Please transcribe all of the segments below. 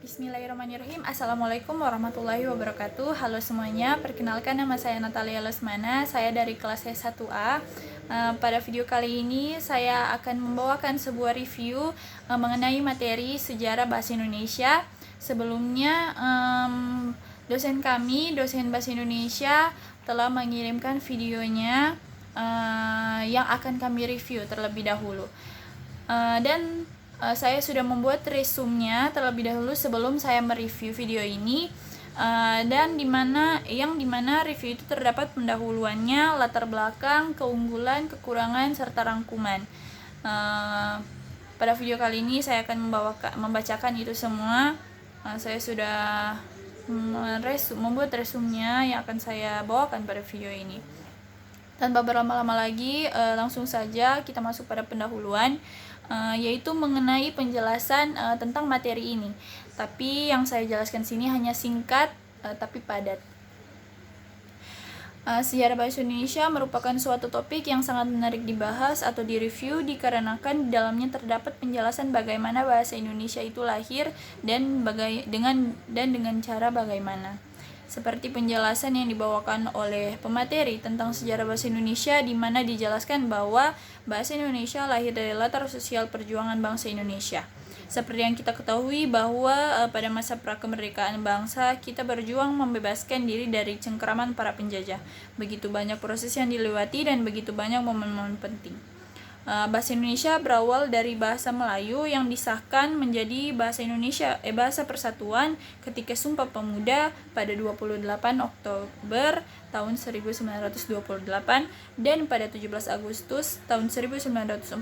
Bismillahirrahmanirrahim. Assalamualaikum warahmatullahi wabarakatuh. Halo semuanya, perkenalkan nama saya Natalia Lesmana. Saya dari kelas S1A. Pada video kali ini saya akan membawakan sebuah review mengenai materi sejarah bahasa Indonesia. Sebelumnya dosen bahasa Indonesia telah mengirimkan videonya yang akan kami review terlebih dahulu. Saya sudah membuat resumenya terlebih dahulu sebelum saya mereview video ini, dan dimana review itu terdapat pendahuluannya, latar belakang, keunggulan, kekurangan, serta rangkuman. Pada video kali ini saya akan membacakan itu semua. Saya sudah membuat resumenya yang akan saya bawakan pada video ini. Tanpa berlama-lama lagi, langsung saja kita masuk pada pendahuluan, yaitu mengenai penjelasan tentang materi ini. Tapi yang saya jelaskan sini hanya singkat tapi padat. Sejarah bahasa Indonesia merupakan suatu topik yang sangat menarik dibahas atau direview dikarenakan di dalamnya terdapat penjelasan bagaimana bahasa Indonesia itu lahir dan dengan cara bagaimana. Seperti penjelasan yang dibawakan oleh pemateri tentang sejarah bahasa Indonesia, di mana dijelaskan bahwa bahasa Indonesia lahir dari latar sosial perjuangan bangsa Indonesia. Seperti yang kita ketahui bahwa pada masa prakemerdekaan bangsa, kita berjuang membebaskan diri dari cengkeraman para penjajah. Begitu banyak proses yang dilewati dan begitu banyak momen-momen penting. Bahasa Indonesia berawal dari bahasa Melayu yang disahkan menjadi bahasa persatuan ketika Sumpah Pemuda pada 28 Oktober tahun 1928, dan pada 17 Agustus tahun 1945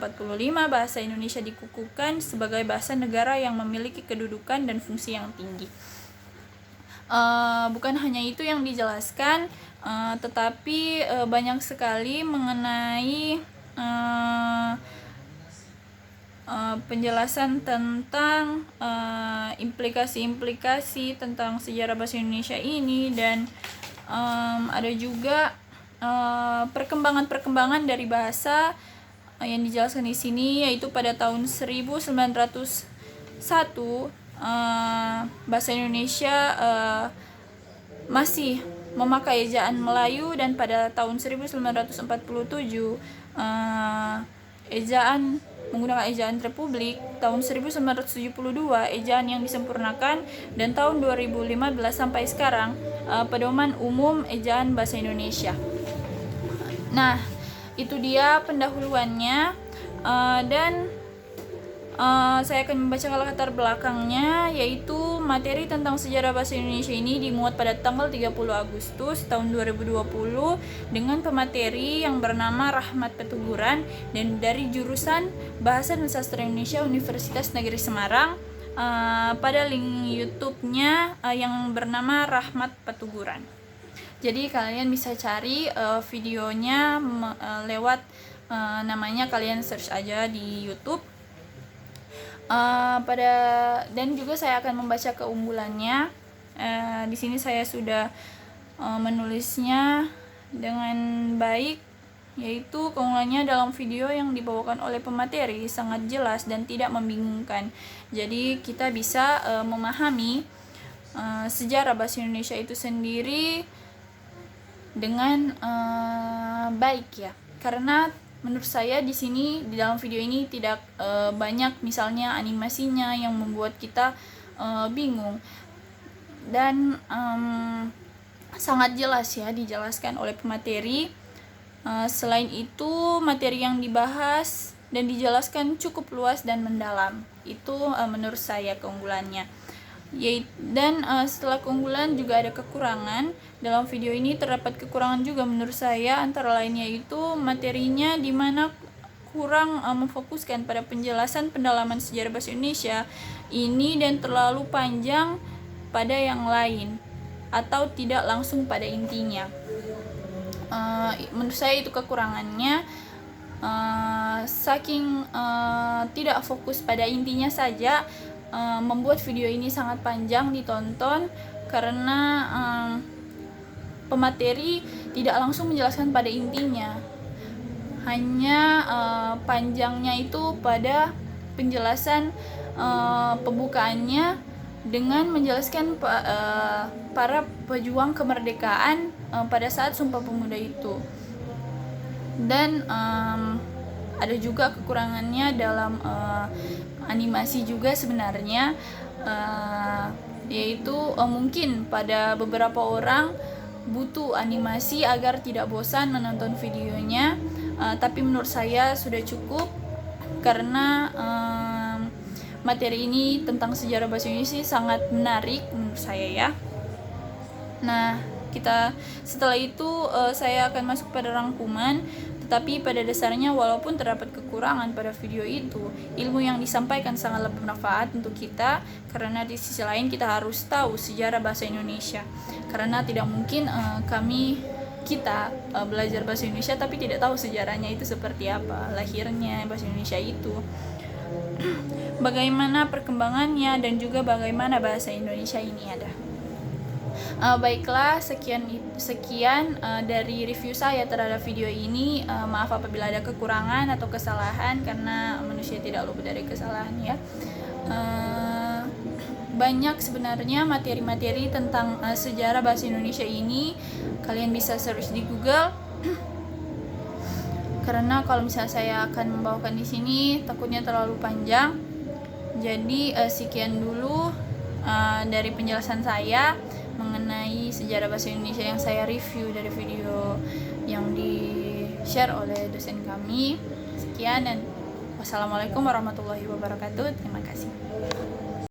bahasa Indonesia dikukuhkan sebagai bahasa negara yang memiliki kedudukan dan fungsi yang tinggi. Bukan hanya itu yang dijelaskan, tetapi banyak sekali mengenai penjelasan tentang implikasi-implikasi tentang sejarah bahasa Indonesia ini, dan ada juga perkembangan dari bahasa yang dijelaskan di sini, yaitu pada tahun 1901 bahasa Indonesia masih memakai ejaan Melayu, dan pada tahun 1947 menggunakan ejaan Republik, tahun 1972 ejaan yang disempurnakan, dan tahun 2015 sampai sekarang pedoman umum ejaan bahasa Indonesia. Nah, itu dia pendahuluannya, dan saya akan membacakan latar belakangnya, yaitu materi tentang sejarah bahasa Indonesia ini dimuat pada tanggal 30 Agustus tahun 2020 dengan pemateri yang bernama Rahmat Petuguran dan dari jurusan Bahasa dan Sastra Indonesia Universitas Negeri Semarang, pada link YouTube-nya yang bernama Rahmat Petuguran. Jadi kalian bisa cari videonya lewat namanya, kalian search aja di YouTube. Dan juga saya akan membaca keunggulannya. Di sini saya sudah menulisnya dengan baik, yaitu keunggulannya dalam video yang dibawakan oleh pemateri sangat jelas dan tidak membingungkan. Jadi kita bisa memahami sejarah bahasa Indonesia itu sendiri dengan baik ya, karena menurut saya di dalam video ini tidak banyak misalnya animasinya yang membuat kita bingung, dan sangat jelas ya dijelaskan oleh pemateri. Selain itu, materi yang dibahas dan dijelaskan cukup luas dan mendalam. Itu menurut saya keunggulannya. Dan setelah keunggulan juga ada kekurangan. Dalam video ini terdapat kekurangan juga menurut saya, antara lainnya yaitu materinya di mana kurang memfokuskan pada penjelasan pendalaman sejarah bahasa Indonesia ini dan terlalu panjang pada yang lain atau tidak langsung pada intinya. Menurut saya itu kekurangannya. Saking tidak fokus pada intinya saja, membuat video ini sangat panjang ditonton, karena pemateri tidak langsung menjelaskan pada intinya, hanya panjangnya itu pada penjelasan pembukaannya dengan menjelaskan para pejuang kemerdekaan pada saat Sumpah Pemuda itu. Dan ada juga kekurangannya dalam animasi juga sebenarnya, yaitu mungkin pada beberapa orang butuh animasi agar tidak bosan menonton videonya, tapi menurut saya sudah cukup karena materi ini tentang sejarah bahasa Indonesia sangat menarik menurut saya ya. Nah, setelah itu saya akan masuk pada rangkuman. Tetapi pada dasarnya walaupun terdapat kekurangan pada video itu, ilmu yang disampaikan sangatlah bermanfaat untuk kita, karena di sisi lain kita harus tahu sejarah bahasa Indonesia. Karena tidak mungkin kita belajar bahasa Indonesia tapi tidak tahu sejarahnya itu seperti apa, lahirnya bahasa Indonesia itu, bagaimana perkembangannya, dan juga bagaimana bahasa Indonesia ini ada. Baiklah, sekian dari review saya terhadap video ini. Maaf apabila ada kekurangan atau kesalahan, karena manusia tidak luput dari kesalahan ya. Banyak sebenarnya materi-materi tentang sejarah bahasa Indonesia ini, kalian bisa search di Google. Karena kalau misalnya saya akan membawakan di sini takutnya terlalu panjang. Jadi sekian dulu dari penjelasan saya mengenai sejarah bahasa Indonesia yang saya review dari video yang di-share oleh dosen kami. Sekian dan wassalamualaikum warahmatullahi wabarakatuh. Terima kasih.